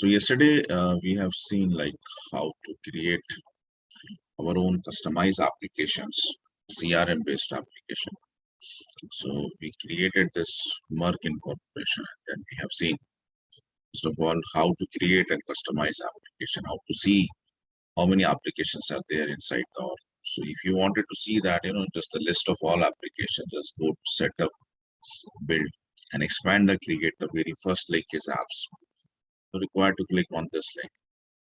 So yesterday we have seen like how to create our own customized applications, CRM based application. So we created this Merck incorporation, and then we have seen first of all how to create and customize application, how to see how many applications are there inside the org. So if you wanted to see that, just a list of all applications, just go to setup, build, and expand the create. The very first link is apps. So required to click on this link.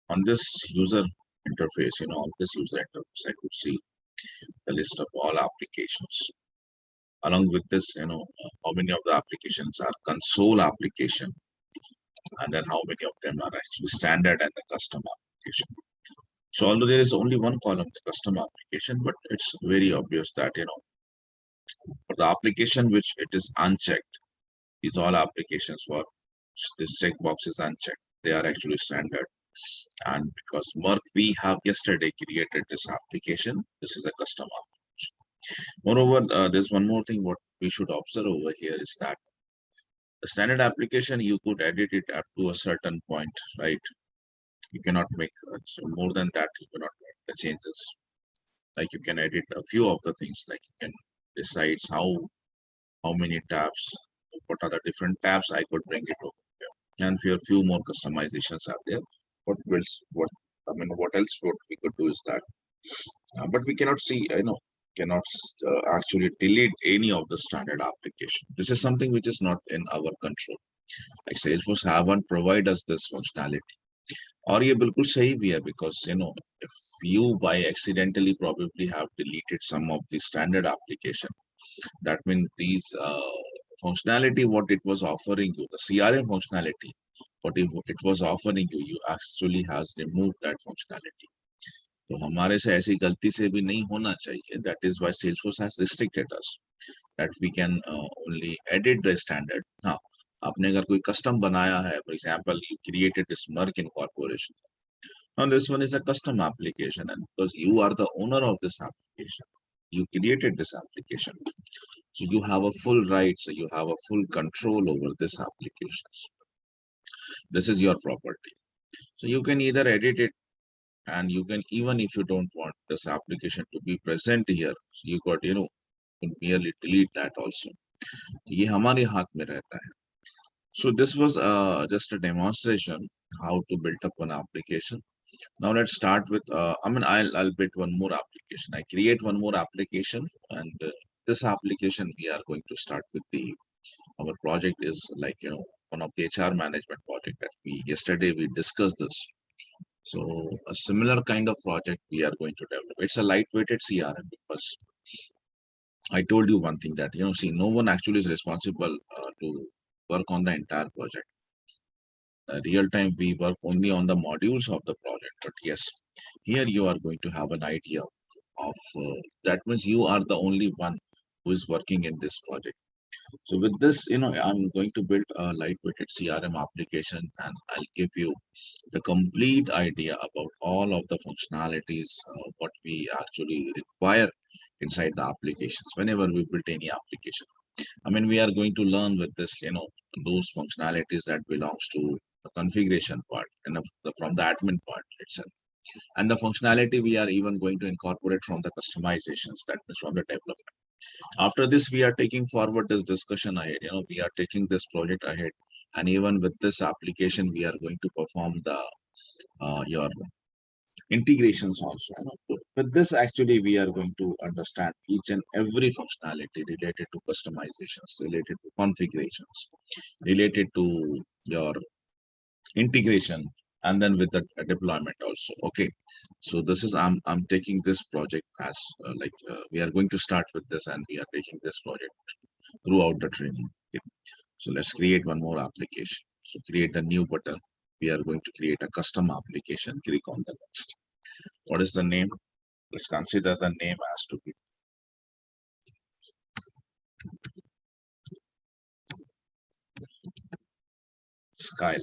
On this user interface, on this user interface, I could see the list of all applications. Along with this, how many of the applications are console application, and then how many of them are actually standard and the custom application. So although there is only one column, the custom application, but it's very obvious that, for the application which it is unchecked, these all applications for this checkbox is unchecked. They are actually standard. And because Merck, we have yesterday created this application, this is a custom application. Moreover, there's one more thing what we should observe over here is that the standard application, you could edit it up to a certain point, right? You cannot make more than that, you cannot make the changes. Like you can edit a few of the things, like you can decide how many tabs, what are the different tabs I could bring it over here. And few more customizations are there. What else what we could do is that, but we cannot see, cannot actually delete any of the standard application. This is something which is not in our control. Like Salesforce haven't provided us this functionality. और ये बिल्कुल सही भी है because if you by accidentally probably have deleted some of the standard application, that means these functionality what it was offering you, the CRM functionality, what it was offering you, you actually has removed that functionality. तो हमारे से ऐसी गलती से भी नहीं होना चाहिए. That is why Salesforce has restricted us that we can only edit the standard. Now, आपने अगर कोई custom बनाया है, for example, you created this Merck incorporation. Now this one is a custom application, and because you are the owner of this application, you created this application, so you have a full rights, so you have a full control over this application. This is your property, so you can either edit it, and you can, even if you don't want this application to be present here, so you got merely delete that also. ये हमारे हाथ में रहता है. So this was just a demonstration how to build up one application. Now let's start with, I'll build one more application. I create one more application, and this application we are going to start with our project is like, one of the HR management project that yesterday we discussed this. So a similar kind of project we are going to develop. It's a lightweighted CRM because I told you one thing that, see, no one actually is responsible to work on the entire project. Real time we work only on the modules of the project, but yes, here you are going to have an idea of that means you are the only one who is working in this project. So with this, I'm going to build a lightweighted CRM application, and I'll give you the complete idea about all of the functionalities what we actually require inside the applications whenever we build any application. We are going to learn with this, those functionalities that belongs to the configuration part and from the admin part itself. And the functionality we are even going to incorporate from the customizations, that means from the development. After this, we are taking forward this discussion ahead. We are taking this project ahead, and even with this application, we are going to perform the your integrations also. With this, actually, we are going to understand each and every functionality related to customizations, related to configurations, related to your integration, and then with the deployment also. Okay, so this is I'm taking this project as we are going to start with this, and we are taking this project throughout the training. Okay. So let's create one more application. So create a new button. We are going to create a custom application. Click on the next. What is the name? Let's consider the name as to be Skyline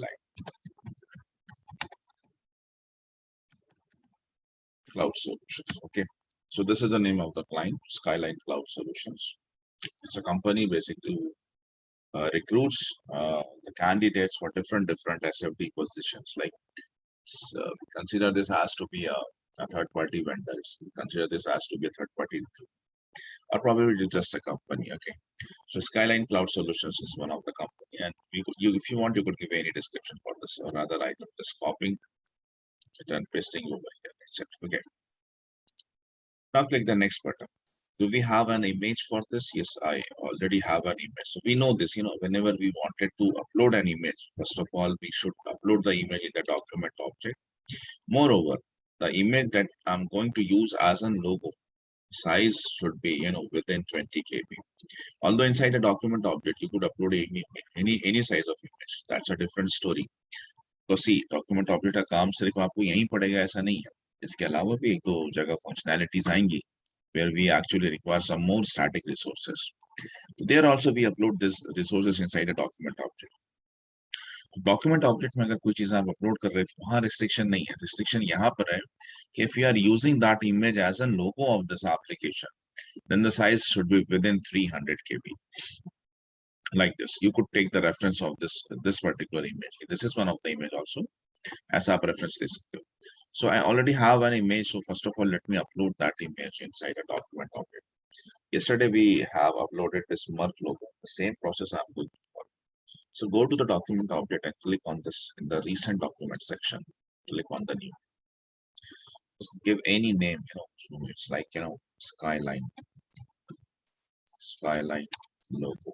Cloud Solutions. Okay, so this is the name of the client, Skyline Cloud Solutions. It's a company basically who recruits the candidates for different SFD positions. Like consider this as to be a third party vendors. Consider this as to be a third party or probably just a company. Okay, so Skyline Cloud Solutions is one of the company, and if you want, you could give any description for this or other item. Just copying it and pasting over here. That's it. Okay. Now click the next button. Do we have an image for this? Yes, I already have an image. So we know this, whenever we wanted to upload an image, first of all, we should upload the image in the document object. Moreover, the image that I'm going to use as a logo, size should be, within 20 KB. Although inside the document object, you could upload any size of image. That's a different story. तो सी document object का काम सिर्फ आपको यहीं पड़ेगा ऐसा नहीं है. इसके अलावा भी एक दो जगह फंक्शनैलिटीज आएंगी where we actually require some more static resources. There also we upload this resources inside a document object. Document object में अगर कोई चीज आप अपलोड कर रहे थे वहां रिस्ट्रिक्शन नहीं है. रिस्ट्रिक्शन यहाँ पर है कि if you are using that image as a logo of this application, then the size should be within 300 KB. Like this, you could take the reference of this particular image. This is one of the image also as आप reference ले सकते हो. So I already have an image. So first of all, let me upload that image inside a document object. Yesterday we have uploaded this Merck logo. The same process I'm going to follow. So go to the document object and click on this in the recent document section. Click on the new. Just give any name. So it's like Skyline logo.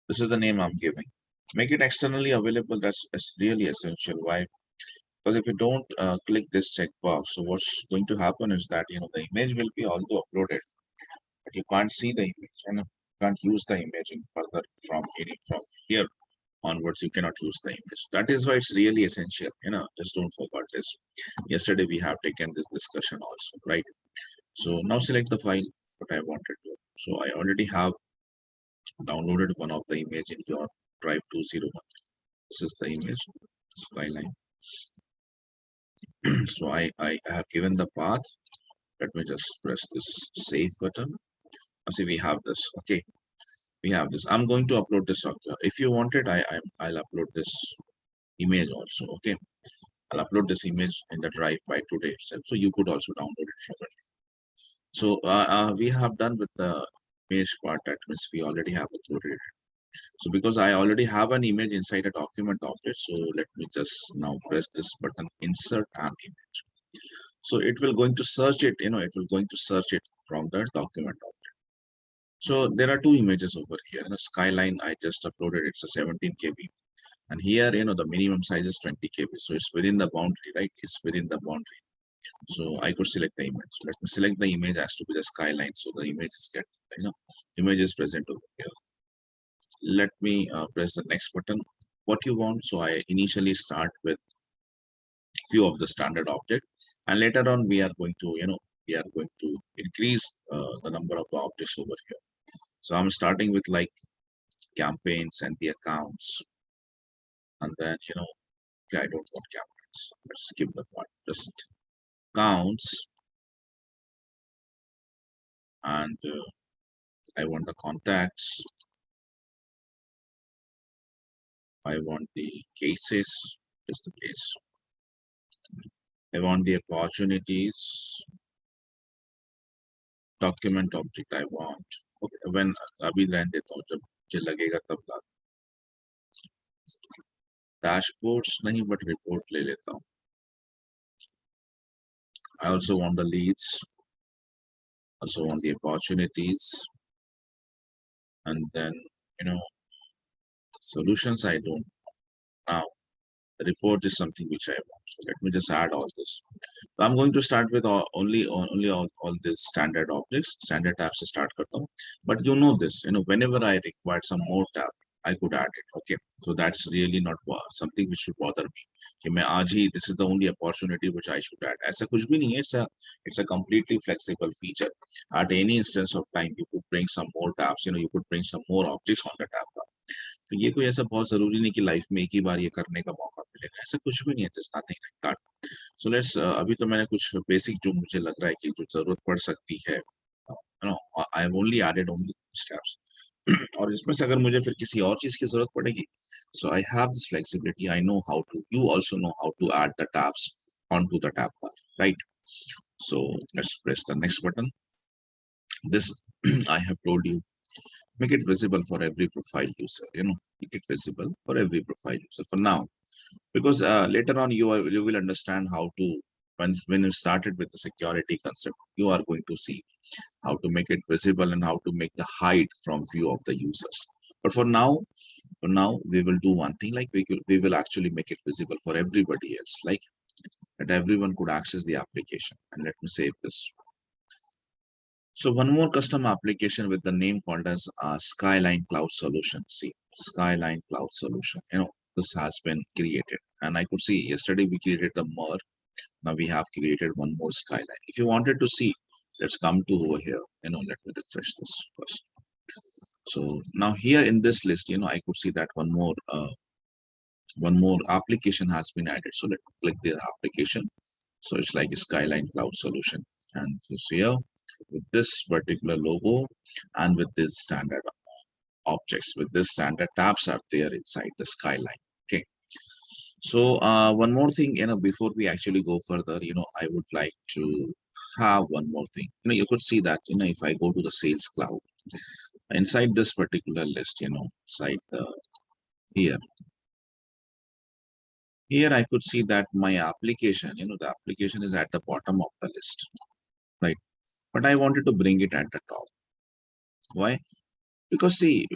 This is the name I'm giving. Make it externally available. That's really essential. Why? Because if you don't click this checkbox, so what's going to happen is that the image will be also uploaded, but you can't see the image and you can't use the image in further from here onwards. You cannot use the image. That is why it's really essential. Just don't forget this. Yesterday we have taken this discussion also, right? So now select the file what I wanted to. So I already have downloaded one of the image in your drive 201. This is the image Skyline. So I have given the path. Let me just press this save button. Now see we have this. Okay, we have this. I'm going to upload this document. If you want it, I'll upload this image also. Okay, I'll upload this image in the drive by today itself. So you could also download it from it. So we have done with the image part. That means we already have uploaded it. So because I already have an image inside a document object, so let me just now press this button, insert an image. So it will going to search it, it will going to search it from the document object. So there are two images over here. Skyline I just uploaded, it's a 17 KB. And here, the minimum size is 20 KB. So it's within the boundary, right? It's within the boundary. So I could select the image. Let me select the image as to be the Skyline. So the image is image is present over here. Let me press the next button. What you want? So I initially start with few of the standard objects, and later on we are going to increase the number of objects over here. So I'm starting with like campaigns and the accounts, and then okay, I don't want campaigns. Let's skip the part. Just accounts, and I want the contacts. I want the cases. Just the case. I want the opportunities. Document object I want. Okay, when अभी रहने देता हूँ, जब मुझे लगेगा तब ला. Dashboards नहीं, but report ले लेता हूँ. I also want the leads. Also want the opportunities, and then solutions I don't. Now the report is something which I want. So let me just add all this. So I'm going to start with only all these standard objects, standard tabs to start करता हूँ. But this, whenever I require some more tab, I could add it. Okay, so that's really not something which should bother me. कि मैं आज ही this is the only opportunity which I should add. ऐसा कुछ भी नहीं है. It's a completely flexible feature. At any instance of time, you could bring some more tabs. You could bring some more objects on the tab. तो ये कोई ऐसा बहुत जरूरी नहीं कि लाइफ में एक ही बार ये करने का मौका मिलेगा. ऐसा कुछ भी नहीं है. There's nothing like that. So let's अभी तो मैंने कुछ बेसिक जो मुझे लग रहा है कि जो जरूरत पड़ सकती है. I have only added only steps. और इसमें से अगर मुझे फिर किसी और चीज की जरूरत पड़ेगी, so I have this flexibility. I know how to. You also know how to add the tabs onto the tab bar, right? So let's press the next button. This I have told you, make it visible for every profile user. Make it visible for every profile user for now, because later on you will understand how to. When you started with the security concept, you are going to see how to make it visible and how to make the hide from view of the users. But for now, we will do one thing, like we will actually make it visible for everybody else, like that everyone could access the application. And let me save this. So one more custom application with the name called as Skyline Cloud Solution. See, Skyline Cloud Solution. This has been created, and I could see yesterday we created the mer. Now we have created one more Skyline. If you wanted to see, let's come to over here. Let me refresh this first. So now here in this list, I could see that one more application has been added. So let's click the application. So it's like a Skyline Cloud Solution, and here with this particular logo and with this standard objects, with this standard tabs are there inside the Skyline. Okay. So one more thing, before we actually go further, I would like to have one more thing. You could see that, if I go to the Sales Cloud, inside this particular list, inside here, here I could see that my application, the application is at the bottom of the list, right? But I wanted to bring it at the top. Why? Because see,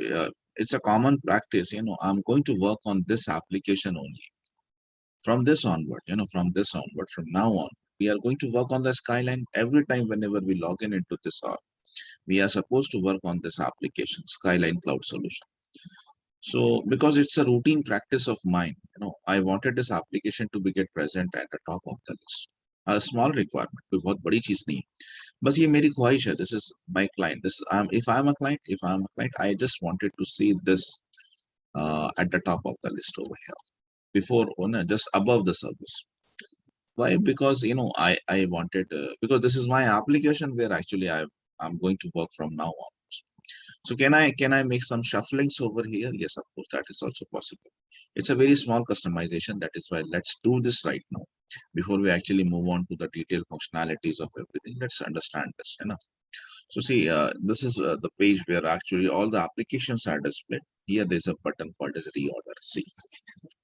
it's a common practice, I'm going to work on this application only. From this onward, from now on, we are going to work on the Skyline every time whenever we log in into this org. We are supposed to work on this application, Skyline Cloud Solution. So because it's a routine practice of mine, I wanted this application to be get present at the top of the list. A small requirement, कोई बहुत बड़ी चीज नहीं है. बस ये मेरी ख्वाहिश है. This is my client. If I'm a client, I just wanted to see this at the top of the list over here, before just above the service. Why? Because I wanted because this is my application where actually I'm going to work from now on. So can I make some shufflings over here? Yes, of course, that is also possible. It's a very small customization. That is why let's do this right now. Before we actually move on to the detailed functionalities of everything, let's understand this. So see, this is the page where actually all the applications are displayed. Here there's a button called as reorder. See,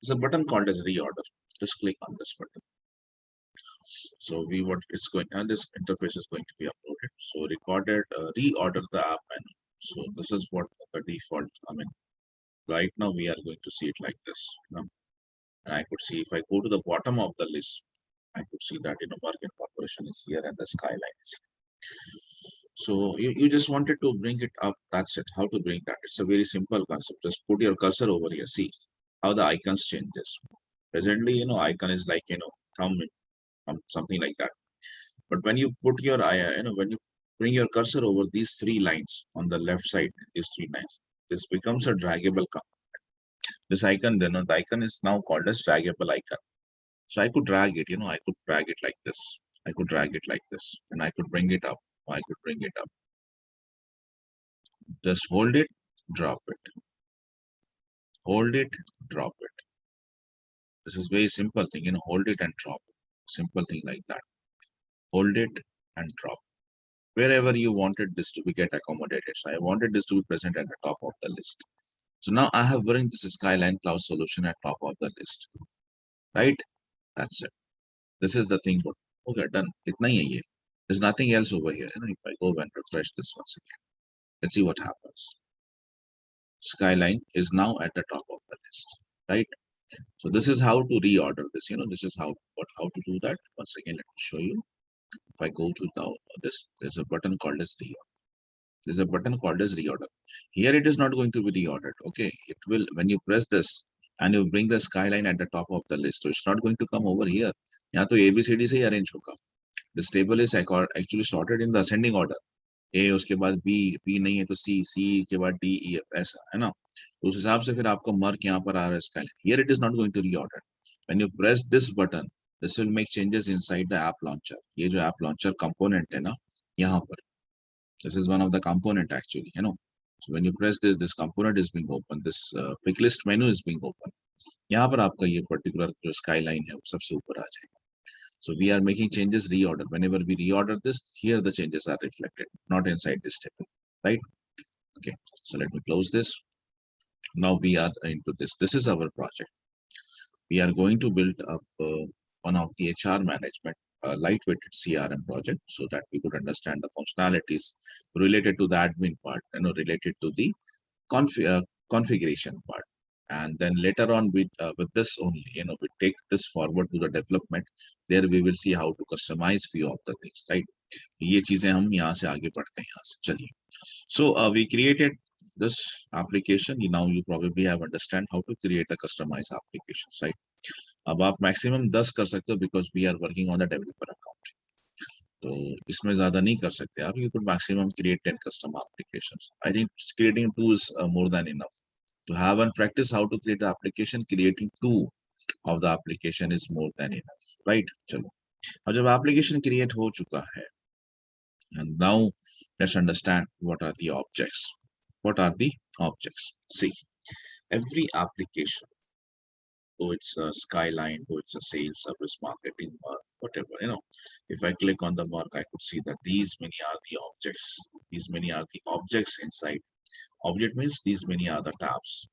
there's a button called as reorder. Just click on this button. So what it's going, and this interface is going to be uploaded. So reorder the app menu. So this is what the default. Right now we are going to see it like this. And I could see if I go to the bottom of the list, I could see that Market Corporation is here and the Skyline is here. So you just wanted to bring it up. That's it. How to bring that? It's a very simple concept. Just put your cursor over here. See how the icons changes. Presently, icon is like thumb, something like that. But when you put your when you bring your cursor over these three lines on the left side, these three lines, this becomes a draggable this icon. Then the icon is now called as draggable icon. So I could drag it. I could drag it like this. I could drag it like this, and I could bring it up. I could bring it up. Just hold it, drop it. Hold it, drop it. This is very simple thing. Hold it and drop it. Simple thing like that. Hold it and drop. Wherever you wanted this to be get accommodated. So I wanted this to be present at the top of the list. So now I have bring this Skyline Cloud Solution at top of the list, right? That's it. This is the thing. Okay, done. Itna hi hai ye. There's nothing else over here. If I go and refresh this once again, let's see what happens. Skyline is now at the top of the list, right? So this is how to reorder this. This is how to do that. Once again, let me show you. If I go to this, there's a button called as reorder. There's a button called as reorder. Here it is not going to be reordered. Okay, it will when you press this and you bring the Skyline at the top of the list. So it's not going to come over here. यहाँ तो ABCD से ही arrange होगा. This table is actually sorted in the ascending order. A उसके बाद B नहीं है तो C के बाद D E F ऐसा है ना. तो उस हिसाब से फिर आपको mark यहाँ पर आ रहा है Skyline. Here it is not going to reorder. When you press this button, this will make changes inside the app launcher. ये जो app launcher component है ना यहाँ पर. This is one of the component actually. So when you press this, this component is being opened, this pick list menu is being opened. यहाँ पर आपका ये particular जो skyline है वो सबसे ऊपर आ जाएगा. So we are making changes, reorder. Whenever we reorder this, here the changes are reflected, not inside this table, right? Okay, so let me close this. Now we are into this. This is our project. We are going to build up one of the HR management lightweighted CRM project so that we could understand the functionalities related to the admin part, related to the configuration part. And then later on with this only, we take this forward to the development. There we will see how to customize few of the things, right? ये चीजें हम यहाँ से आगे बढ़ते हैं यहाँ से. चलिए. So we created this application. Now you probably have understand how to create a customized applications, right? अब आप maximum 10 कर सकते हो because we are working on the developer account. तो इसमें ज्यादा नहीं कर सकते आप. You could maximum create 10 custom applications. I think creating 2 is more than enough. To have and practice how to create the application, creating 2 of the application is more than enough, right? चलो. अब जब application create हो चुका है, and now let's understand what are the objects. What are the objects? See, every application, though it's a skyline, though it's a sales, service, marketing, or whatever, if I click on the mark, I could see that these many are the objects. These many are the objects inside. Object means these many are the tabs.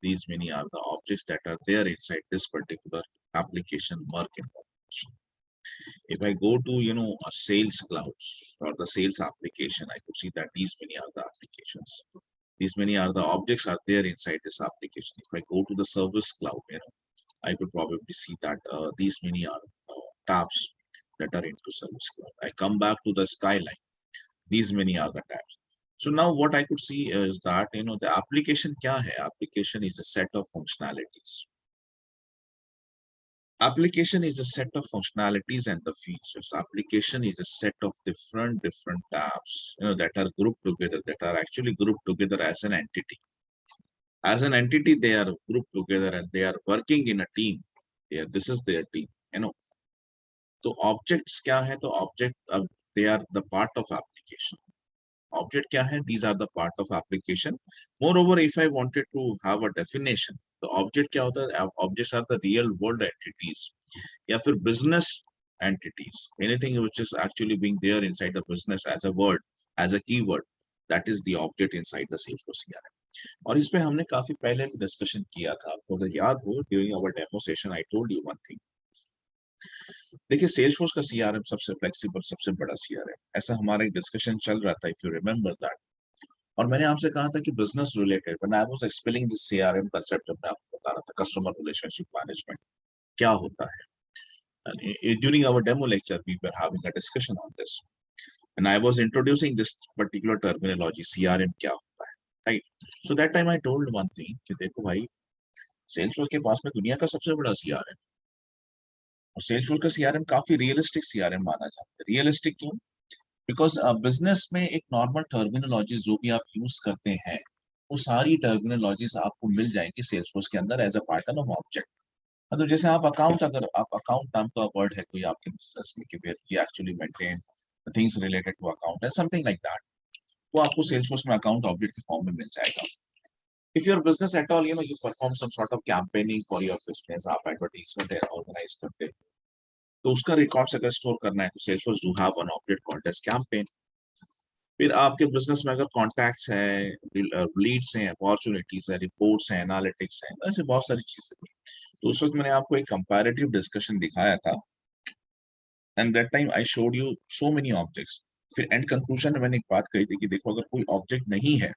These many are the objects that are there inside this particular application mark information. If I go to, a sales cloud or the sales application, I could see that these many are the applications. These many are the objects are there inside this application. If I go to the service cloud, I could probably see that these many are tabs that are into service cloud. I come back to the skyline. These many are the tabs. So now what I could see is that, the application kya hai? Application is a set of functionalities. Application is a set of functionalities and the features. Application is a set of different tabs, that are grouped together, that are actually grouped together as an entity. As an entity, they are grouped together and they are working in a team. Yeah, this is their team, So objects kya hai? So object, they are the part of application. Object kya hai? These are the part of application. Moreover, if I wanted to have a definition, the object kya hota hai? Objects are the real world entities. Ya fir business entities. Anything which is actually being there inside the business as a word, as a keyword, that is the object inside the Salesforce CRM. और इस पे हमने काफी पहले भी discussion किया था. आपको अगर याद हो, during our demo session, I told you one thing. देखिए Salesforce का CRM सबसे फ्लेक्सिबल, सबसे बड़ा CRM. ऐसा हमारा एक डिस्कशन चल रहा था, if you remember that. और मैंने आपसे कहा था कि business related, when I was explaining this CRM concept, मैं आपको बता रहा था कस्टमर रिलेशनशिप मैनेजमेंट क्या होता है. And during our demo lecture, we were having a discussion on this, and I was introducing this particular terminology, CRM क्या होता है, right? So that time I told one thing कि देखो भाई, Salesforce के पास में दुनिया का सबसे बड़ा CRM, और Salesforce का CRM काफी रियलिस्टिक CRM माना जाता है. रियलिस्टिक क्यों? बिकॉज बिजनेस में एक नॉर्मल टर्मिनोलॉजी जो भी आप यूज करते हैं, वो सारी टर्मिनोलॉजीज आपको मिल जाएंगी सेल्सफोर्स के अंदर as a part of object. मतलब जैसे आप अकाउंट, अगर आप अकाउंट नाम का वर्ड है कोई आपके बिजनेस में कि where you actually maintain things related to account and something like that, वो आपको सेल्सफोर्स में अकाउंट ऑब्जेक्ट के फॉर्म में मिल जाएगा. If your business at all, you perform some sort of campaigning for your business, आप एडवर्टाइजमेंट ऑर्गेनाइज करते हैं, तो उसका रिकॉर्ड्स अगर स्टोर करना है तो Salesforce do have an object called as campaign. फिर आपके बिजनेस में अगर कॉन्टैक्ट्स हैं, लीड्स हैं, अपॉर्चुनिटीज हैं, रिपोर्ट्स हैं, एनालिटिक्स हैं, ऐसे बहुत सारी चीजें थी. तो उस वक्त मैंने आपको एक कंपैरेटिव डिस्कशन दिखाया था, and that time I showed you so many objects. फिर एंड कंक्लूजन में मैंने एक बात कही थी कि देखो, अगर कोई ऑब्जेक्ट नहीं है,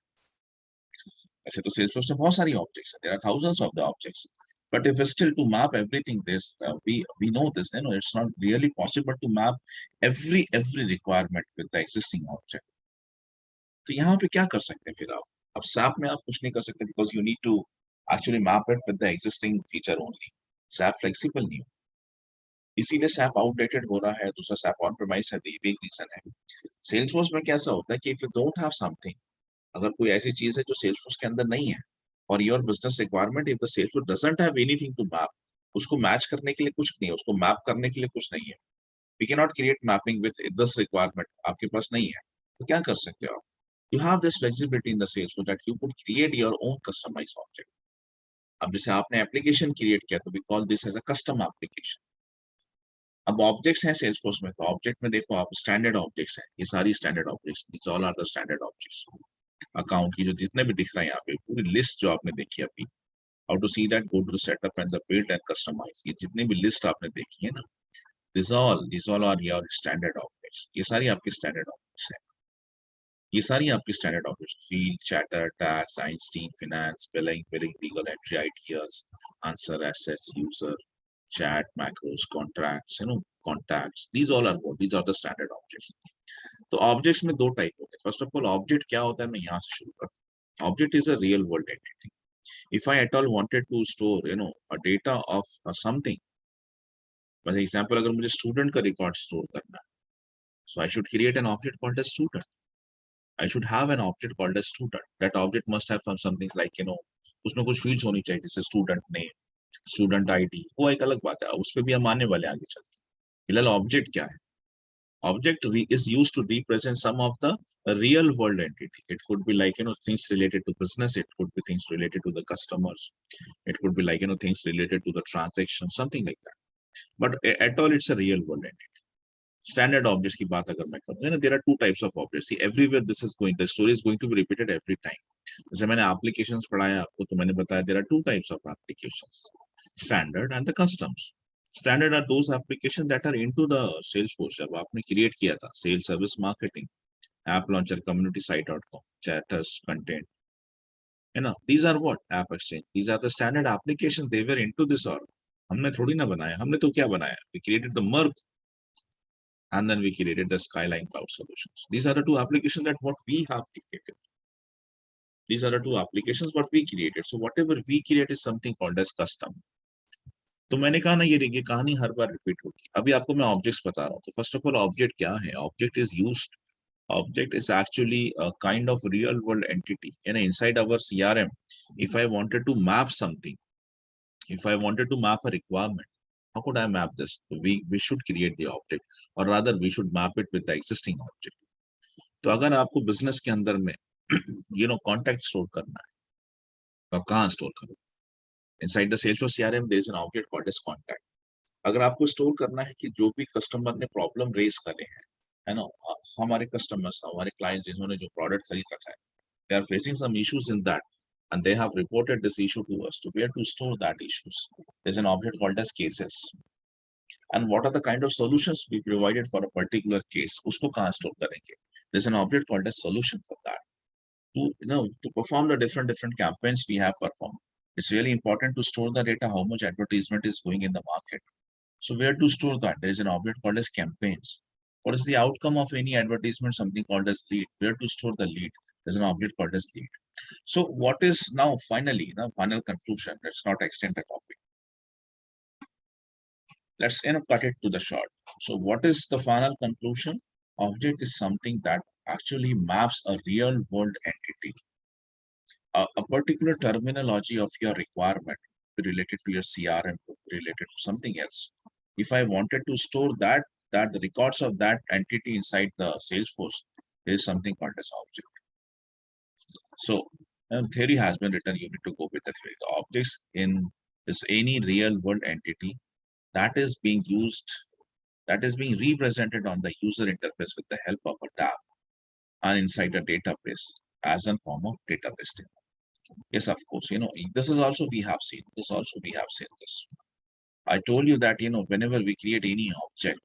ऐसे तो सेल्सफोर्स में बहुत सारी ऑब्जेक्ट्स हैं, there are thousands of the objects, but if it's still to map everything, this we know this, it's not really possible to map every requirement with the existing object. तो यहाँ पे क्या कर सकते हैं फिर आप? अब SAP में आप कुछ नहीं कर सकते because you need to actually map it with the existing feature only. SAP flexible नहीं हो, इसीलिए SAP outdated हो रहा है. दूसरा SAP on premise है, ये भी एक रीजन है. Salesforce में कैसा होता है कि if you don't have something, अगर कोई ऐसी चीज है जो Salesforce के अंदर नहीं है, और your business requirement, if the Salesforce doesn't have anything to map, उसको मैच करने के लिए कुछ नहीं है, उसको मैप करने के लिए कुछ नहीं है. We cannot create mapping with this requirement, आपके पास नहीं है, तो क्या कर सकते हो आप? You have this flexibility in the Salesforce that you could create your own customized object. अब जैसे आपने एप्लीकेशन क्रिएट किया तो we call this as a custom application. अब ऑब्जेक्ट्स हैं सेल्सफोर्स में, तो ऑब्जेक्ट में देखो आप स्टैंडर्ड ऑब्जेक्ट्स हैं, ये सारी standard objects, this all are the standard objects. Account की जो जितने भी दिख रहे हैं यहाँ पे पूरी लिस्ट जो आपने देखी अभी, how to see that, go to the setup and the build and customise, ये जितने भी लिस्ट आपने देखी है ना, this all are your standard objects. ये सारी आपकी स्टैंडर्ड ऑब्जेक्ट्स हैं. ये सारी आपकी standard objects, field, chatter, tax, Einstein, finance, billing, legal entry, ITS, answer, assets, user, chat, macros, contracts, contacts. These all are what? These are the standard objects. तो objects में दो टाइप होते हैं. First of all object क्या होता है, मैं यहाँ से शुरू करता हूँ. Object is a real world entity. If I at all wanted to store a data of something, for example अगर मुझे स्टूडेंट का रिकॉर्ड स्टोर करना है, so I should create an object called as student. I should have an object called as student. That object must have something like उसमें कुछ fields होनी चाहिए, जैसे स्टूडेंट नेम, स्टूडेंट आईडी. वो एक अलग बात है, उस पर भी हम आने वाले आगे चलते हैं. फिलहाल ऑब्जेक्ट क्या है? Object is used to represent some of the real world entity. It could be like things related to business. It could be things related to the customers. It could be like things related to the transaction, something like that. But at all, it's a real world entity. Standard objects की बात अगर मैं करूँ, there are two types of objects. See, everywhere this is going, the story is going to be repeated every time. जैसे मैंने applications पढ़ाया आपको, तो मैंने बताया there are two types of applications, standard and the customs. Standard are those applications that are into the Salesforce. जब आपने create किया था, sales, service, marketing, app launcher, community site.com, chatters, content, these are what? App exchange. These are the standard applications. They were into this all. हमने थोड़ी ना बनाया, हमने तो क्या बनाया? We created the Merc, and then we created the Skyline Cloud Solutions. These are the two applications that what we have created. These are the two applications what we created. So whatever we create is something called as custom. तो मैंने कहा ना, ये कहानी हर बार repeat होगी. अभी आपको मैं ऑब्जेक्ट्स बता रहा हूँ. तो फर्स्ट ऑफ ऑल ऑब्जेक्ट क्या है? Object is used, object is actually a kind of real world entity. Inside our CRM, if I wanted to map something, if I wanted to map a requirement, how could I map this? We should create the object, or rather we should map it with the existing object. तो अगर आपको business के अंदर में contact store करना है, तो आप कहाँ स्टोर करो? Inside the Salesforce CRM there is an object called as contact. अगर आपको स्टोर करना है कि जो भी कस्टमर ने प्रॉब्लम रेज करे हैं, है ना, हमारे कस्टमर्स, हमारे क्लाइंट जिन्होंने जो प्रोडक्ट खरीद रखा है, they are facing some issues in that, and they have reported this issue to us. So where to store that issues? There's an object called as cases. And what are the kind of solutions we provided for a particular case? उसको कहाँ store करेंगे? There's an object called as solution for that. To perform the different campaigns we have performed, it's really important to store the data, how much advertisement is going in the market. So where to store that? There is an object called as campaigns. What is the outcome of any advertisement? Something called as lead. Where to store the lead? There's an object called as lead. So what is now finally, final conclusion? Let's not extend the topic. Let's cut it to the short. So what is the final conclusion? Object is something that actually maps a real world entity. A particular terminology of your requirement related to your CRM, related to something else. If I wanted to store that the records of that entity inside the Salesforce, there is something called as object. So theory has been written, you need to go with the theory. The objects in is any real world entity that is being used, that is being represented on the user interface with the help of a tab and inside a database as a form of database data. Yes, of course, this is also we have seen this. I told you that, whenever we create any object,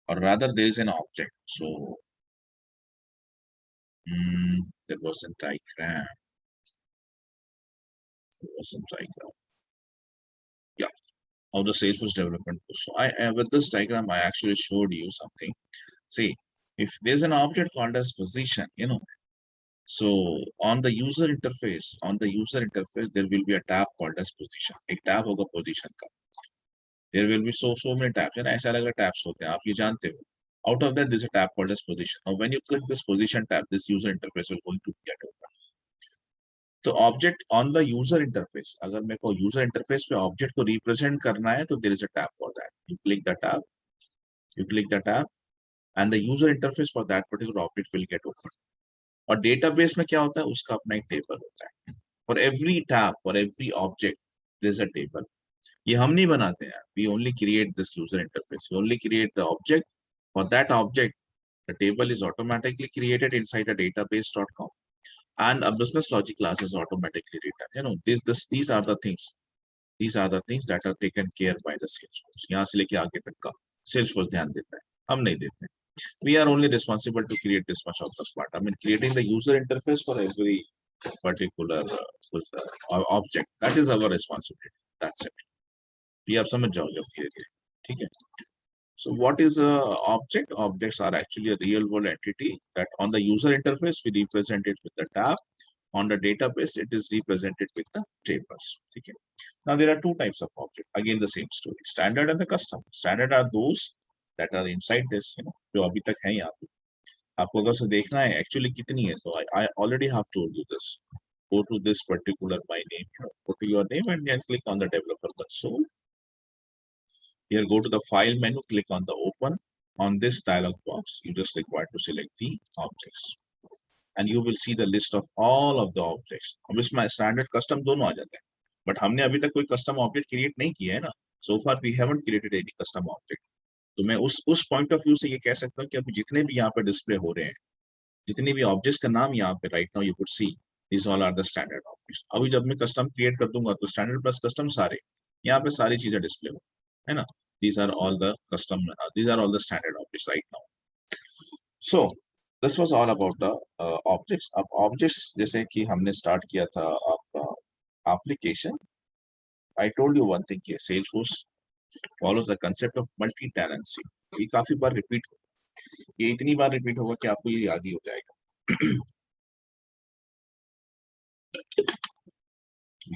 or rather there is an object. So there was a diagram. Yeah, of the Salesforce development. So I with this diagram, I actually showed you something. See, if there's an object called as position, so on the user interface, there will be a tab called as position. A tab होगा position का. There will be so many tabs. ऐसे अलग-अलग tabs होते हैं, आप ये जानते हो. Out of that, there's a tab called as position. Now, when you click this position tab, this user interface will going to get open. तो object on the user interface, अगर मेरे को user interface पे object को represent करना है, तो there is a tab for that. You click the tab, and the user interface for that particular object will get open. और डेटाबेस में क्या होता है, उसका अपना एक टेबल होता है। For every tab, for every object there is a table. ये हम नहीं बनाते हैं, we only create this user interface, we only create the object. For that object the table is automatically created inside a database.com, and a business logic class is automatically written. These are the things. These are the things that are taken care by the Salesforce. यहाँ से लेके आगे तक का Salesforce ध्यान देता है, हम नहीं देते. We are only responsible to create this much of the part. I mean, creating the user interface for every particular object. That is our responsibility. That's it. ये आप समझ जाओगे अब धीरे-धीरे, ठीक है? So what is a object? Objects are actually a real world entity that on the user interface we represent it with the tab. On the database it is represented with the tables. Okay. Now there are two types of object. Again the same story. Standard and the custom. Standard are those that are inside this. जो अभी तक है यहाँ पे. आपको अगर से देखना है actually कितनी है, तो I already have told you this. Go to this particular my name. Go to your name and then click on the developer console. Here, go to the file menu, click on the open. On this dialog box, you just require to select the objects. And you will see the list of all of the objects. अब इसमें standard custom दोनों आ जाते हैं. But हमने अभी तक कोई custom object create नहीं किया है ना. So far we haven't created any custom object. तो मैं उस point of view से ये कह सकता हूँ कि अभी जितने भी यहाँ पे display हो रहे हैं, जितने भी objects का नाम यहाँ पे right now you could see, these all are the standard objects. अभी जब मैं custom create कर दूंगा तो standard plus custom सारे यहाँ पे सारी चीजें display हो, है ना? These are all the custom, these are all the standard objects right now. So this was all about the objects. अब objects जैसे कि हमने start किया था आपका application. I told you one thing कि Salesforce follows the concept of multi-tenancy. ये काफी बार repeat, ये इतनी बार repeat होगा कि आपको ये याद ही हो जाएगा.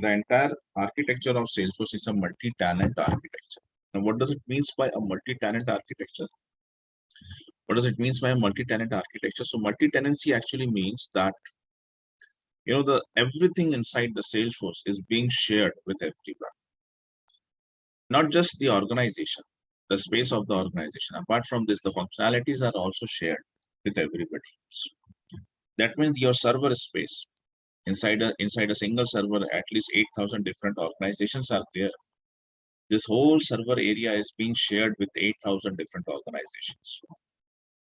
The entire architecture of Salesforce is a multi-tenant architecture. Now, what does it mean by a multi-tenant architecture? What does it mean by a multi-tenant architecture? So multi-tenancy actually means that the everything inside the Salesforce is being shared with everyone, not just the organization, the space of the organization. Apart from this, the functionalities are also shared with everybody else. That means your server space inside a single server, at least 8,000 different organizations are there. This whole server area is being shared with 8,000 different organizations.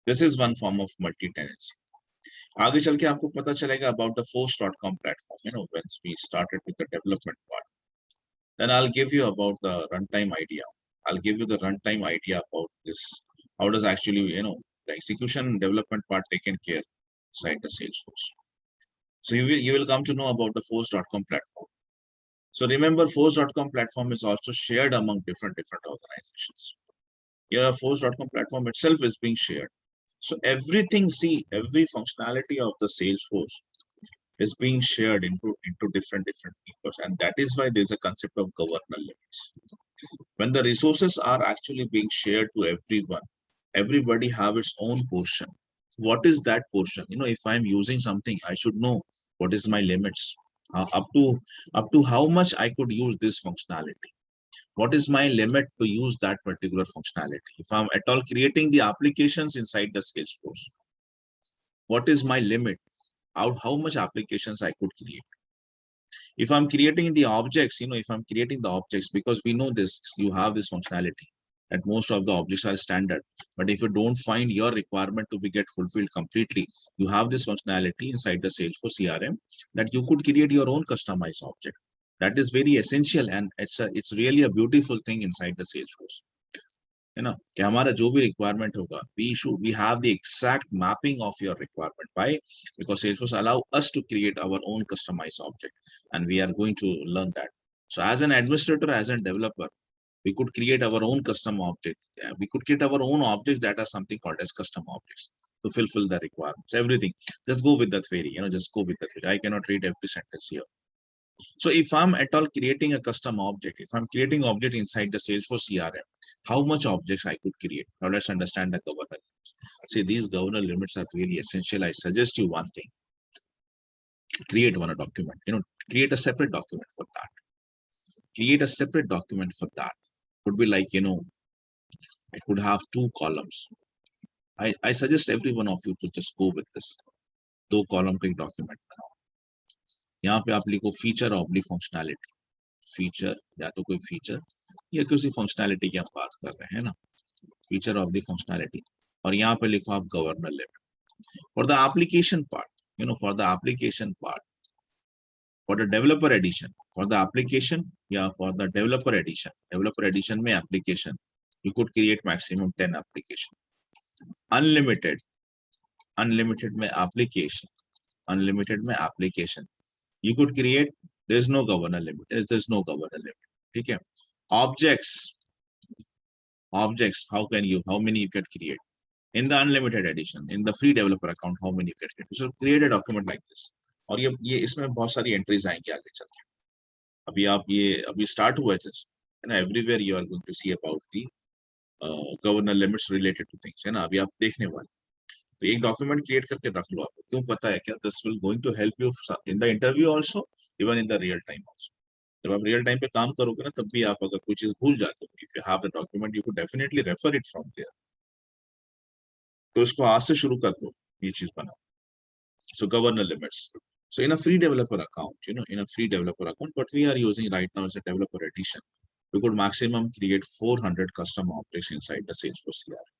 This is one form of multi-tenancy. आगे चल के आपको पता चलेगा about the force.com platform. When we started with the development part, then I'll give you about the runtime idea. I'll give you the runtime idea about this. How does actually the execution and development part taken care inside the Salesforce. So you will come to know about the force.com platform. So remember, force.com platform is also shared among different organizations. Here, force.com platform itself is being shared. So everything, see, every functionality of the Salesforce is being shared into different people, and that is why there's a concept of governor limits. When the resources are actually being shared to everyone, everybody have its own portion. What is that portion? If I'm using something, I should know what is my limits. Up to how much I could use this functionality. What is my limit to use that particular functionality? If I'm at all creating the applications inside the Salesforce, what is my limit? How much applications I could create? If I'm creating the objects, if I'm creating the objects, because we know this, you have this functionality that most of the objects are standard. But if you don't find your requirement to be get fulfilled completely, you have this functionality inside the Salesforce CRM that you could create your own customized object. That is very essential, and it's really a beautiful thing inside the Salesforce. कि हमारा जो भी requirement होगा, we have the exact mapping of your requirement. Why? Because Salesforce allow us to create our own customized object, and we are going to learn that. So as an administrator, as a developer, we could create our own custom object. We could create our own objects that are something called as custom objects to fulfill the requirements. Everything. Just go with the theory. Just go with the theory. I cannot read every sentence here. So if I'm at all creating a custom object, if I'm creating object inside the Salesforce CRM, how much objects I could create? Now let's understand the governor limits. See, these governor limits are really essential. I suggest you one thing. Create one document. Create a separate document for that. Create a separate document for that. Could be like, it could have 2 columns. I suggest every one of you to just go with this. 2 column का एक document बनाओ। यहाँ पे आप लिखो feature oblique functionality, feature या तो कोई फीचर या किसी फंक्शनैलिटी की हम बात कर रहे हैं ना, फीचर ऑफ द फंक्शनैलिटी। और यहाँ पे लिखो आप governor limit for the application part, for the application part, for the developer edition, for the application, yeah, for the developer edition में application, you could create maximum 10 application. Unlimited में application, you could create, there is no governor limit, ठीक है। Objects, how many you can create? In the unlimited edition, in the free developer account, how many you can create? So create a document like this. और ये इसमें बहुत सारी entries आएंगी आगे चल के। अभी स्टार्ट हुआ है जस्ट, है ना। Everywhere you are going to see about the governor limits related to things, है ना। अभी आप देखने वाले, तो एक डॉक्यूमेंट क्रिएट करके रख लो। आपको क्यों पता है क्या? This will going to help you in the interview also, even in the real time also. जब आप रियल टाइम पे काम करोगे ना, तब भी आप अगर कोई चीज भूल जाते हो, if you have the document, you could definitely refer it from there. तो इसको आज से शुरू कर दो, ये चीज बनाओ। So governor limits. So in a free developer account, what we are using right now is a developer edition. We could maximum create 400 custom objects inside the Salesforce CRM.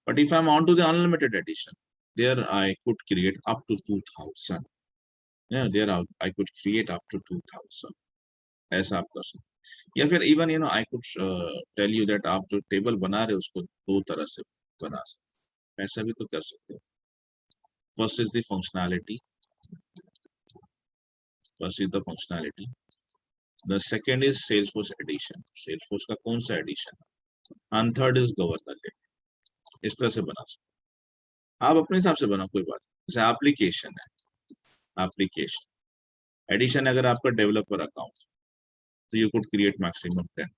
But if I'm on to the unlimited edition, there I could create up to 2000. Yeah, there I could create up to 2000. ऐसा आप कर सकते। या फिर even I could tell you that आप जो table बना रहे हो उसको 2 तरह से बना सकते, ऐसा भी तो कर सकते हो। First is the functionality. The second is Salesforce edition. Salesforce का कौन सा edition? And third is governor limit. इस तरह से बना सकते। आप अपने हिसाब से बना, कोई बात नहीं। जैसे एप्लीकेशन है, एप्लीकेशन एडिशन अगर आपका डेवलपर अकाउंट, तो यू कुड क्रिएट मैक्सिमम 10।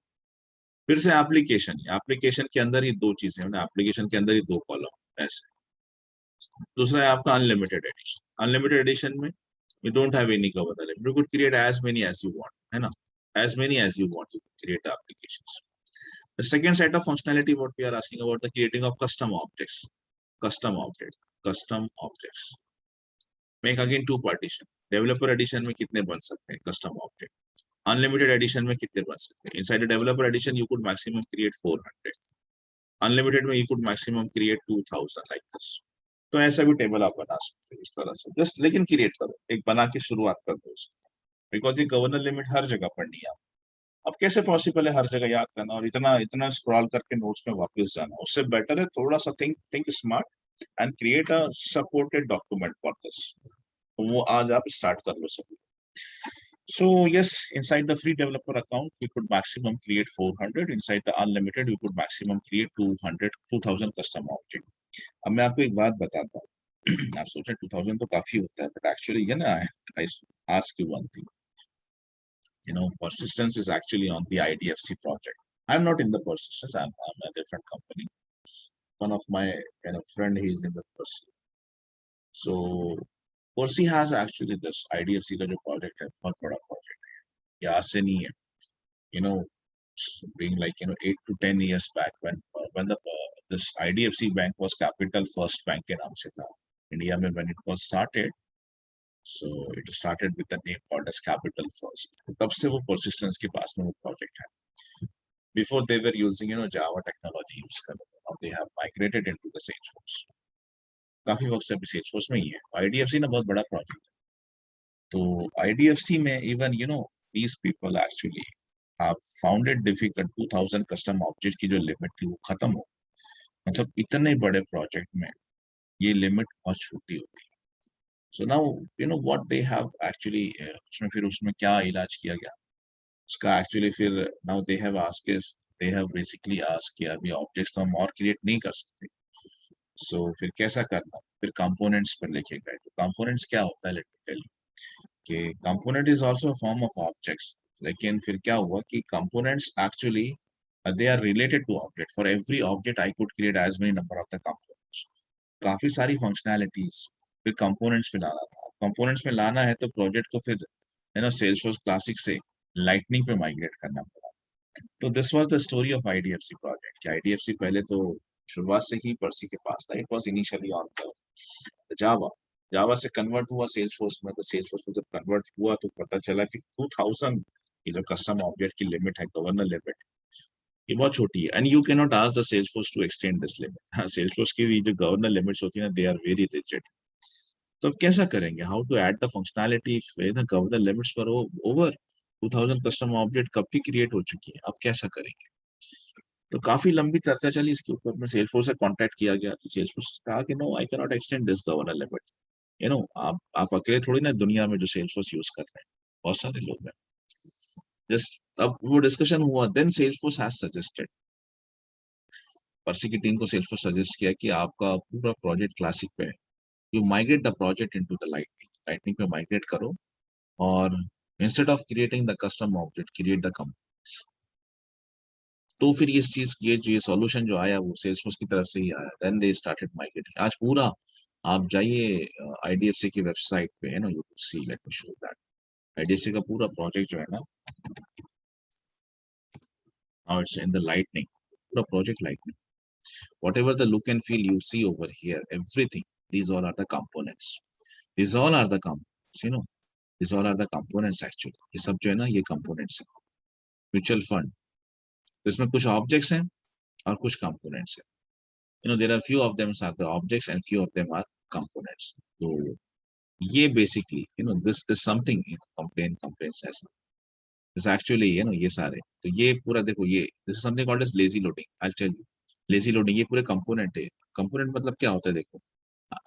फिर से एप्लीकेशन के अंदर ही 2 चीजें हैं ना, एप्लीकेशन के अंदर ही 2 कॉलम ऐसे। दूसरा है आपका अनलिमिटेड एडिशन में you don't have any governor limit. You could create as many as you want, है ना, as many as you want. You could create applications. The second set of functionality, what we are asking about, the creating of custom objects. Make again 2 partition. Developer edition में कितने बन सकते हैं custom object, unlimited edition में कितने बन सकते हैं। Inside the developer edition you could maximum create 400, unlimited में you could maximum create 2000 like this. तो ऐसा भी टेबल आप बना सकते हैं इस तरह से, जस्ट लेकिन क्रिएट करो, एक बना के शुरुआत कर दो इसको, बिकॉज ये गवर्नर लिमिट हर जगह पढ़नी है। अब कैसे पॉसिबल है हर जगह याद करना और इतना स्क्रॉल करके नोट्स में वापस जाना? उससे बेटर है थोड़ा सा think smart and create a supported document for this. तो वो आज आप स्टार्ट कर लो सब। So yes, inside the free developer account, we could maximum create 400. Inside the unlimited, we could maximum create 2000 custom object. अब मैं आपको एक बात बताता हूँ। आप सोचें 2000 तो काफी होता है, but actually I ask you one thing. Persistence is actually on the IDFC project. I'm not in the Persistence. I'm a different company. One of my friend, he is in the Persistence. So Percy has actually this IDFC का जो project है, बहुत बड़ा project है, ये आज से नहीं है, being like 8 to 10 years back when this IDFC bank was Capital First Bank के नाम से था India में when it was started. So it started with the name called as Capital First. तब से वो Persistence के पास में वो project है. Before they were using Java technology use कर रहे थे. Now they have migrated into the Salesforce. काफी वक्त से अभी Salesforce में ही है. IDFC ना बहुत बड़ा project है. तो IDFC में even these people actually have found it difficult 2000 custom object की जो लिमिट थी वो खत्म हो। मतलब इतने बड़े प्रोजेक्ट में ये लिमिट बहुत छोटी होती है। So now what they have actually उसमें क्या इलाज किया गया उसका actually फिर now they have basically asked कि अभी ऑब्जेक्ट्स तो हम और क्रिएट नहीं कर सकते। So फिर कैसा करना, फिर कंपोनेंट्स पर लेके गए। तो कंपोनेंट्स क्या होता है, लेट मी टेल यू कि component is also form of objects. लेकिन फिर क्या हुआ कि components actually they are related to object. For every object I could create as many number of the components. काफी सारी functionalities फिर components में लाना था। components में लाना है तो प्रोजेक्ट को फिर Salesforce Classic से Lightning पे माइग्रेट करना पड़ा। तो this was the story of IDFC project। IDFC पहले तो शुरुआत से ही पर्सी के पास था। It was initially on the Java, जावा से कन्वर्ट हुआ सेल्सफोर्स में, तो सेल्सफोर्स में जब कन्वर्ट हुआ तो पता चला कि 2000 की जो कस्टम ऑब्जेक्ट की लिमिट है, गवर्नर लिमिट, ये बहुत छोटी है, and you can not ask the Salesforce to extend this limit. Salesforce की जो गवर्नर लिमिट्स होती है ना, दे आर वेरी रिजिड। तो अब कैसा करेंगे, how to add the functionality, governor limits पर ओवर 2000 कस्टम ऑब्जेक्ट कब की क्रिएट हो चुकी है, अब कैसा करेंगे। तो काफी लंबी चर्चा चली इसके ऊपर में, सेल्सफोर्स से कांटेक्ट किया गया, तो सेल्सफोर्स कहा कि no, I can not extend this governor limit. आप अकेले थोड़ी ना दुनिया में जो सेल्सफोर्स यूज कर रहे हैं, बहुत सारे लोग हैं। जस्ट अब वो डिस्कशन हुआ, देन सेल्सफोर्स हैज सजेस्टेड, पर्सी की टीम को सेल्सफोर्स सजेस्ट किया कि आपका पूरा प्रोजेक्ट क्लासिक पे है, you migrate the project into the lightning, lightning पे माइग्रेट करो, और instead of creating the custom object, create the components. तो फिर ये चीज, ये जो ये सॉल्यूशन जो आया वो सेल्सफोर्स की तरफ से ही आया, देन दे स्टार्टेड माइग्रेटिंग। आज पूरा आप जाइए आईडीएफसी की वेबसाइट पे, है ना, you see, let me show that. IDFC का पूरा प्रोजेक्ट जो है ना, now it's in the lightning, पूरा project lightning, whatever the look and feel you see over here, everything, these all are the components, these all are the components, these all are the components actually, ये सब जो है ना, ये components है। Mutual fund, इसमें कुछ objects हैं और कुछ कंपोनेंट्स हैं, there are few of them are the objects and few of them are components। तो ये बेसिकली this something complaints ऐसा, दिस एक्चुअली ये सारे, तो ये पूरा देखो, ये this is something called as lazy loading, I tell you. Lazy loading, ये पूरे कंपोनेंट है। कंपोनेंट मतलब क्या होता है, देखो,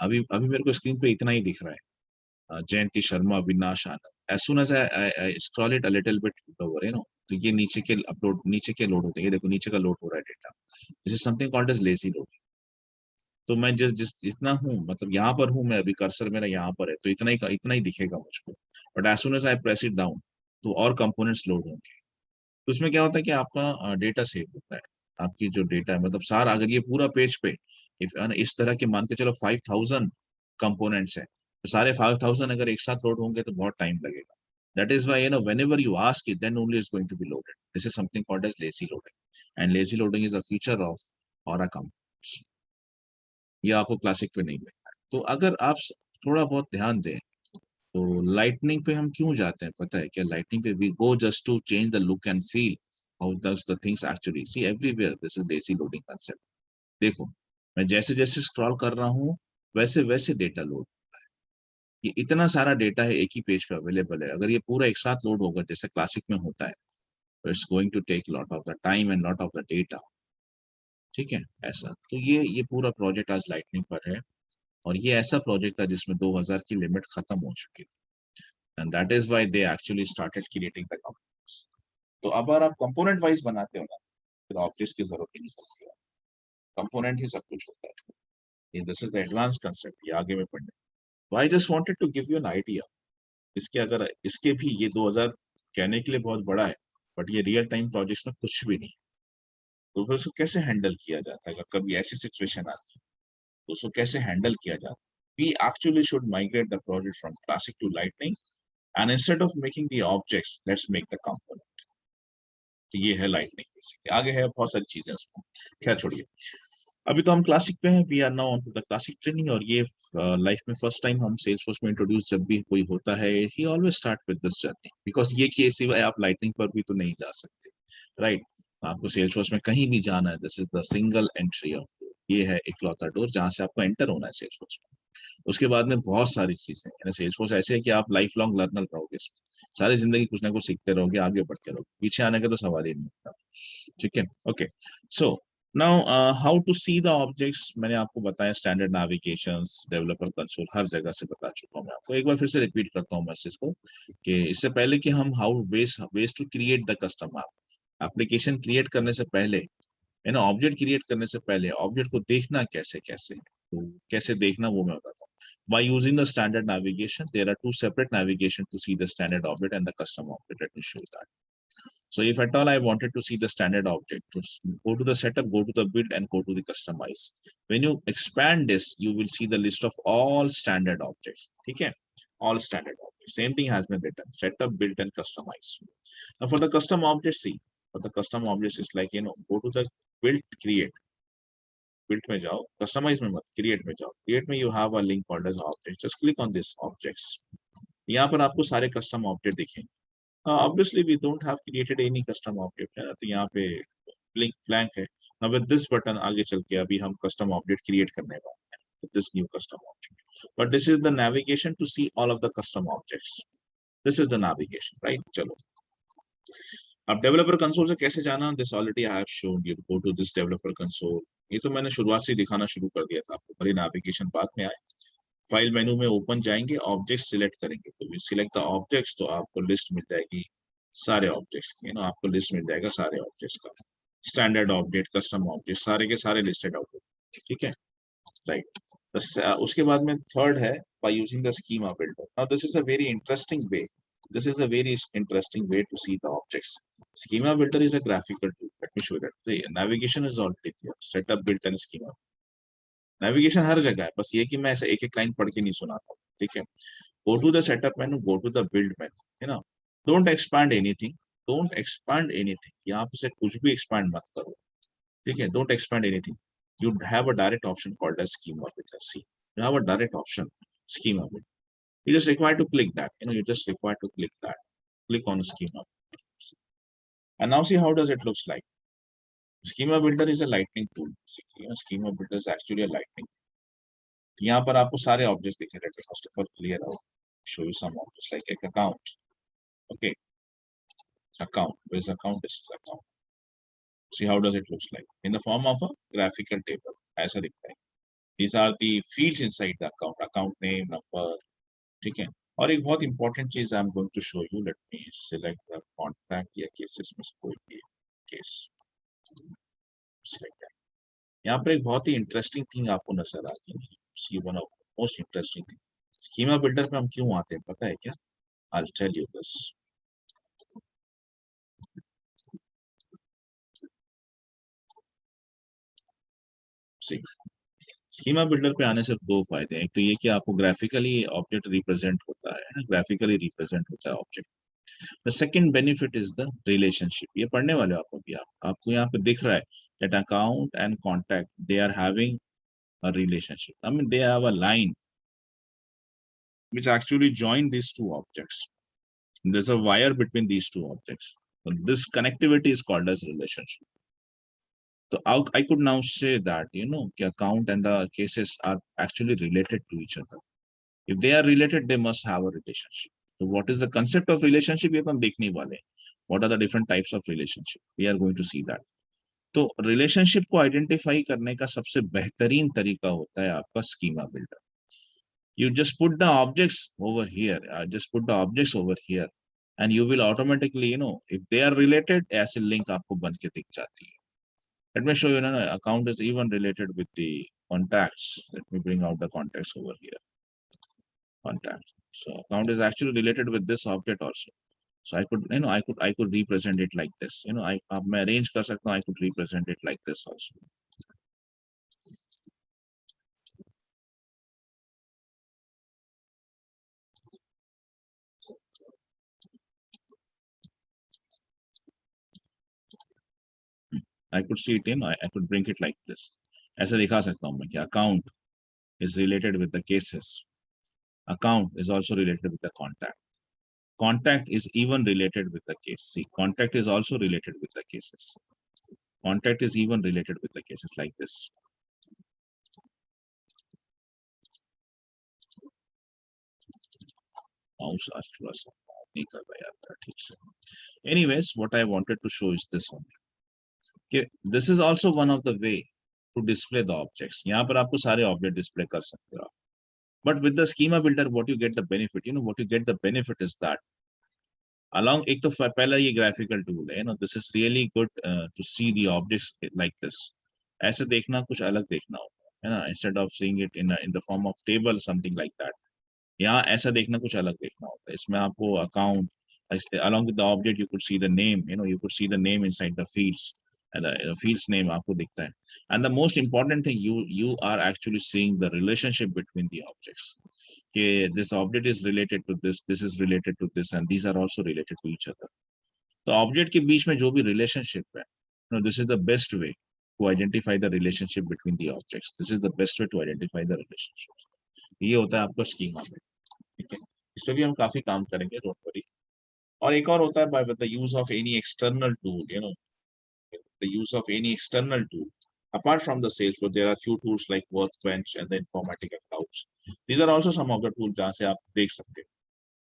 अभी अभी मेरे को स्क्रीन पे इतना ही दिख रहा है, Jayanti Sharma, Vinash Anand, as soon as I scroll it a little bit over, तो ये नीचे के अपलोड, नीचे के लोड होते हैं, ये देखो नीचे का लोड हो रहा है data, this is something called as lazy loading. तो मैं जिस जिस इतना हूँ, मतलब यहाँ पर हूँ मैं, अभी कर्सर मेरा यहाँ पर है, तो इतना ही दिखेगा मुझको, but as soon as I press it down, तो और कंपोनेंट्स लोड होंगे। तो उसमें क्या होता है कि आपका डेटा सेव होता है, आपकी जो डेटा है, मतलब सारा, अगर ये पूरा पेज पे इस तरह के मान के चलो 5000 कंपोनेंट्स हैं, तो सारे 5000 अगर एक साथ लोड होंगे तो बहुत टाइम लगेगा। That is why whenever you ask it, then only is going to be loaded. This is something called as lazy loading, and lazy loading is a feature of Aura components। ये आपको classic पे नहीं मिलता है। तो अगर आप थोड़ा बहुत ध्यान दें, तो लाइटनिंग पे हम क्यों जाते हैं पता है क्या, लाइटनिंग पे we go just to change the look and feel, how does the things actually see everywhere, this is lazy loading concept. देखो, मैं जैसे जैसे स्क्रॉल कर रहा हूँ, वैसे वैसे डेटा लोड, ये इतना सारा डेटा है एक ही पेज पे अवेलेबल है, अगर ये पूरा एक साथ लोड होगा जैसे क्लासिक में होता है, तो it's going to take lot of the time and lot of the data. ठीक है, ऐसा, तो ये पूरा प्रोजेक्ट आज लाइटनिंग पर है, और ये ऐसा प्रोजेक्ट था जिसमें 2000 की लिमिट खत्म हो चुकी थी, and that is why they actually started creating the components। तो अब अगर आप कंपोनेंट वाइज बनाते हो ना, फिर ऑब्जेक्ट्स की जरूरत ही नहीं पड़ती है, कंपोनेंट ही सब कुछ होता है। ये this is the advance concept, ये आगे में पढ़ने। तो I just wanted to give you an idea, इसके अगर इसके भी ये 2000 कहने के लिए बहुत बड़ा है, बट ये रियल टाइम प्रोजेक्ट्स में कुछ भी नहीं। तो फिर उसको कैसे हैंडल किया जाता है, अगर कभी ऐसी सिचुएशन आती है तो उसको कैसे हैंडल किया जाता है। We actually should migrate the project from classic to lightning, and instead of making the objects, let's make the component। तो ये है लाइटनिंग बेसिकली, आगे है बहुत सारी चीजें उसमें, खैर छोड़िए। अभी तो हम क्लासिक पे हैं, we are now on to the classic training, और ये लाइफ में फर्स्ट टाइम हम सेल्सफोर्स में इंट्रोड्यूस जब भी कोई होता है, ही always start with this journey, because ये कि सिवाय आप लाइटनिंग पर भी तो नहीं जा सकते, राइट। आपको सेल्सफोर्स में कहीं भी जाना है, this is the single entry of door, ये है इकलौता डोर जहां से आपको एंटर होना है सेल्सफोर्स में। उसके बाद में बहुत सारी चीजें हैं, सेल्सफोर्स ऐसे है कि आप लाइफ लॉन्ग लर्नर रहोगे इसमें, सारी जिंदगी कुछ ना कुछ सीखते रहोगे, आगे बढ़ते रहोगे, पीछे आने का तो सवाल ही नहीं होता। ठीक है, okay. So now how to see the objects, मैंने आपको बताया, स्टैंडर्ड नेविगेशंस, डेवलपर कंसोल, हर जगह से बता चुका हूं मैं आपको, एक बार फिर से रिपीट करता हूँ मैसेज को, कि इससे पहले कि हम how ways to create the custom app, application create करने से पहले, है ना, ऑब्जेक्ट क्रिएट करने से पहले ऑब्जेक्ट को देखना कैसे कैसे है, तो कैसे देखना वो मैं बताता हूँ। By using the standard navigation, there are two separate navigation to see the standard object and the custom object. Let me show you that. So if at all I wanted to see the standard object, to go to the setup, go to the build, and go to the customize. When you expand this, you will see the list of all standard objects. Okay, all standard objects. Same thing has been written: setup, build, and customize. Now for the custom objects, see, for the custom objects, it's like, go to the build, create. built में जाओ, customize में मत, create में जाओ. Create में you have a link called as object. Just click on this objects. यहाँ पर आपको सारे custom object दिखेंगे. Obviously we don't have created any custom object है, तो यहाँ पे link blank है. Now with this button आगे चल के अभी हम custom object create करने वाले हैं. With this new custom object. But this is the navigation to see all of the custom objects. This is the navigation, right? चलो. अब डेवलपर कंसोल से कैसे जाना? This already I have shown you. Go to this developer console. ये तो मैंने शुरुआत से दिखाना शुरू कर दिया था आपको, भले नेविगेशन बाद में आए. फाइल मेनू में ओपन जाएंगे, ऑब्जेक्ट सिलेक्ट करेंगे, तो वी सिलेक्ट द ऑब्जेक्ट्स, तो आपको लिस्ट मिल जाएगी सारे ऑब्जेक्ट्स की. आपको लिस्ट मिल जाएगा सारे ऑब्जेक्ट्स का, स्टैंडर्ड ऑब्जेक्ट, कस्टम ऑब्जेक्ट, सारे के सारे लिस्टेड ऑब्जेक्ट. ठीक है, राइट. उसके बाद में थर्ड है by using the schema builder. Now this is a very interesting way. This is a very interesting way to see the objects. Schema builder is a graphical tool. Let me show you that. The navigation is already there. Setup built and schema. Navigation हर जगह है, बस ये कि मैं ऐसे एक एक line पढ़ के नहीं सुनाता. ठीक है. Go to the setup menu, go to the build menu. Don't expand anything. Don't expand anything. यहाँ पे कुछ भी expand मत करो. ठीक है. Don't expand anything. You have a direct option called as schema builder. See, you have a direct option, schema builder. You just require to click that. You just require to click that. Click on schema. And now see how does it looks like. Schema builder is a lightning tool. Schema builder is actually a lightning. यहाँ पर आपको सारे objects दिख रहे हैं. First of all, clear out. Show you some objects like एक account. Okay. Account. Where's account? This is account. See how does it looks like in the form of a graphical table. ऐसा दिखता है. These are the fields inside the account. Account name, number. ठीक है. और एक बहुत important चीज I am going to show you. Let me select the contact या केसेस में से कोई भी केस सिलेक्ट. यहाँ पर एक बहुत ही इंटरेस्टिंग थिंग आपको नजर आती है. See one of most interesting thing. Schema builder पे हम क्यों आते हैं पता है क्या? I will tell you this. See, schema builder पे आने से दो फायदे हैं. एक तो ये कि आपको ग्राफिकली ऑब्जेक्ट रिप्रेजेंट होता है, ग्राफिकली रिप्रेजेंट होता है object. The second benefit is the relationship. ये पढ़ने वाले आपको भी आपको यहाँ पे दिख रहा है that account and contact, they are having a relationship. I mean, they have a line which actually join these two objects. There's a wire between these two objects. So this connectivity is called as relationship. So I could now say that, the account and the cases are actually related to each other. If they are related, they must have a relationship. So what is the concept of relationship? What are the different types of relationship? We are going to see that. तो relationship को identify करने का सबसे बेहतरीन तरीका होता है आपका schema builder. You just put the objects over here, and you will automatically if they are related, ऐसे लिंक आपको बन के दिख जाती है. लेट मी शो यू ना. Account is even related with the contacts. Let me bring out the contacts over here. Contacts. So account is actually related with this object also. So I could represent it like this. मैं arrange कर सकता हूँ. I could represent it like this also. I could see it I could bring it like this. ऐसे दिखा सकता हूँ मैं कि account is related with the cases. Account is also related with the contact. Contact is even related with the case. See, contact is also related with the cases. Contact is even related with the cases like this. Mouse थोड़ा सा नहीं कर रहा यार ठीक से. Anyways, what I wanted to show is this one. Okay, this is also one of the way to display the objects. यहाँ पर आपको सारे object display कर सकते हो. But with the schema builder, what you get the benefit? What you get the benefit is that along एक तो पहला ये graphical tool है. This is really good to see the objects like this. ऐसे देखना कुछ अलग देखना होता है. Instead of seeing it in the form of table, something like that. यहाँ ऐसा देखना कुछ अलग देखना होता है. इसमें आपको account along with the object you could see the name. You could see the name inside the fields. And the fields name आपको दिखता है. And the most important thing, you are actually seeing the relationship between the objects. Okay, this object is related to this is related to this, and these are also related to each other. तो object के बीच में जो भी relationship है, this is the best way to identify the relationship between the objects. This is the best way to identify the relationships. ये होता है आपका स्कीमा में, ठीक है. इस पे भी हम काफी काम करेंगे, डोंट वरी. और एक और होता है by the use of any external tool, the use of any external tool. Apart from the Salesforce, there are few tools like Workbench and the Informatica Clouds. These are also some of the tools जहाँ से आप देख सकते हो.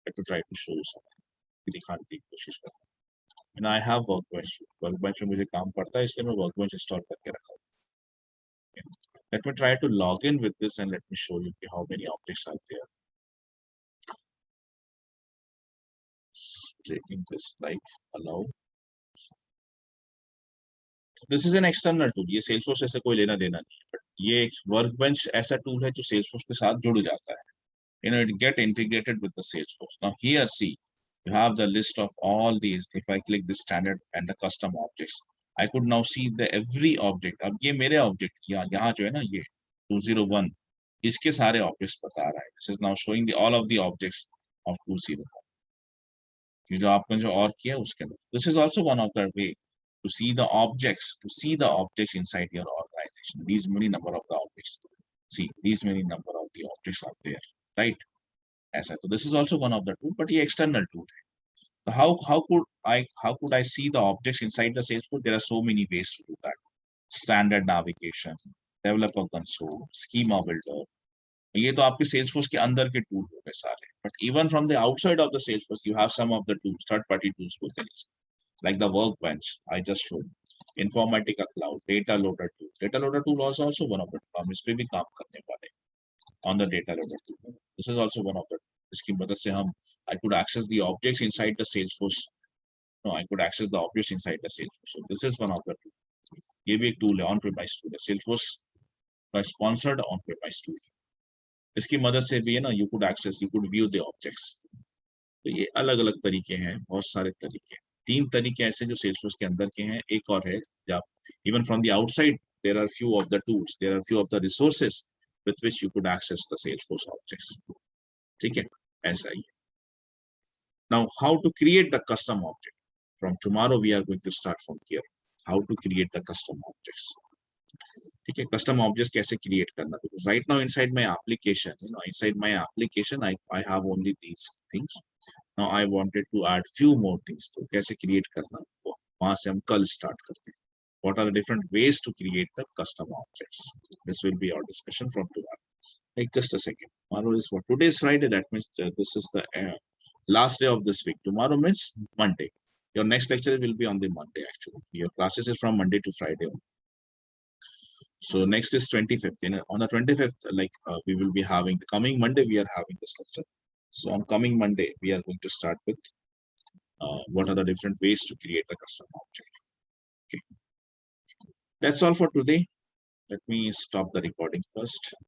Let me try to show you some. दिखाने की कोशिश करता हूँ. And I have Workbench. Workbench में मुझे काम पड़ता है, इसलिए मैं Workbench install करके रखा हूँ. Let me try to log in with this and let me show you how many objects are there. Taking this, right? Allow. This is an external tool. ये Salesforce से कोई लेना देना नहीं है. But ये Workbench ऐसा tool है जो Salesforce के साथ जुड़ जाता है. It get integrated with the Salesforce. Now here, see, you have the list of all these. If I click the standard and the custom objects, I could now see the every object. अब ये मेरे object यहाँ जो है ना ये 201 इसके सारे objects बता रहा है. This is now showing the all of the objects of 201. ये जो आपने जो और किया उसके अंदर. This is also one of the way to see the objects, inside your organization. These many number of the objects. See, these many number of the objects are there, right? ऐसा. So this is also one of the tool, but ये external tool है. So how could I see the objects inside the Salesforce? There are so many ways to do that. Standard navigation, developer console, schema builder. ये तो आपके Salesforce के अंदर के tool हो गए सारे. But even from the outside of the Salesforce, you have some of the tools, third-party tools बोलते हैं, like the Workbench I just showed, Informatica Cloud, Data Loader tool. Data Loader tool was also one of the tools. हम इस पे भी काम करने वाले on the Data Loader tool. This is also one of the. इसकी मदद से हम I could access the objects inside the Salesforce. No, I could access the objects inside the Salesforce. So this is one of the tool. ये भी एक tool है, on-premise tool है. Salesforce का sponsored on-premise tool. इसकी मदद से भी है ना, you could access, you could view the objects. तो ये अलग-अलग तरीके हैं, बहुत सारे तरीके. 3 तरीके ऐसे जो Salesforce के अंदर के हैं. एक और है जब even from the outside there are few of the tools, there are few of the resources with which you could access the Salesforce objects. ठीक है, ऐसा ही. Now, how to create the custom object? From tomorrow, we are going to start from here. How to create the custom objects? ठीक है, custom objects कैसे create करना? Because right now inside my application, I have only these things. Now I wanted to add few more things. तो कैसे create करना? वहाँ से हम कल start करते हैं. What are the different ways to create the custom objects? This will be our discussion from tomorrow. Like just a second. Tomorrow is what? Today is Friday. That means this is the last day of this week. Tomorrow means Monday. Your next lecture will be on the Monday actually. Your classes is from Monday to Friday. So next is 25th. On the 25th, we will be having the coming Monday. We are having this lecture. So on coming Monday, we are going to start with what are the different ways to create a custom object. Okay. That's all for today. Let me stop the recording first.